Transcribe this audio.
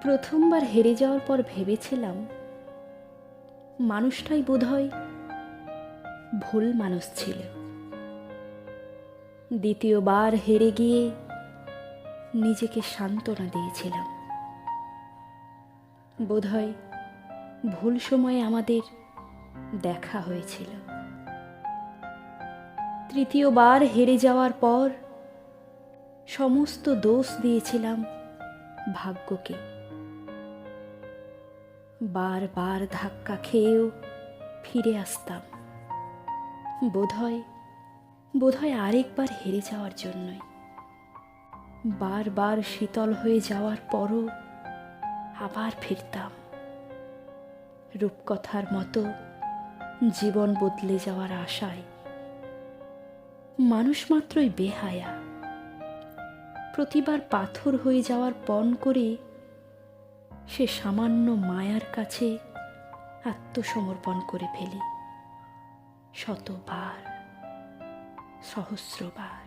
প্রথমবার হেরে যাওয়ার পর ভেবেছিলাম মানুষটাই বোধহয় ভুল মানুষ ছিল। দ্বিতীয়বার হেরে গিয়ে নিজেকে সান্ত্বনা দিয়েছিলাম, বোধহয় ভুল সময়ে আমাদের দেখা হয়েছিল। তৃতীয়বার হেরে যাওয়ার পর সমস্ত দোষ দিয়েছিলাম ভাগ্যকে। বারবার ধাক্কা খেয়েও ফিরে আসতাম, বোধহয় আরেকবার হেরে যাওয়ার জন্যই। বারবার শীতল হয়ে যাওয়ার পরও আবার ফিরতাম, রূপকথার মতো জীবন বদলে যাওয়ার আশায়। মানুষ মাত্রই বেহায়া, প্রতিবার পাথর হয়ে যাওয়ার পণ করে সে সামান্য মায়ার কাছে আত্মসমর্পণ করে ফেলি, শতবার, সহস্রবার।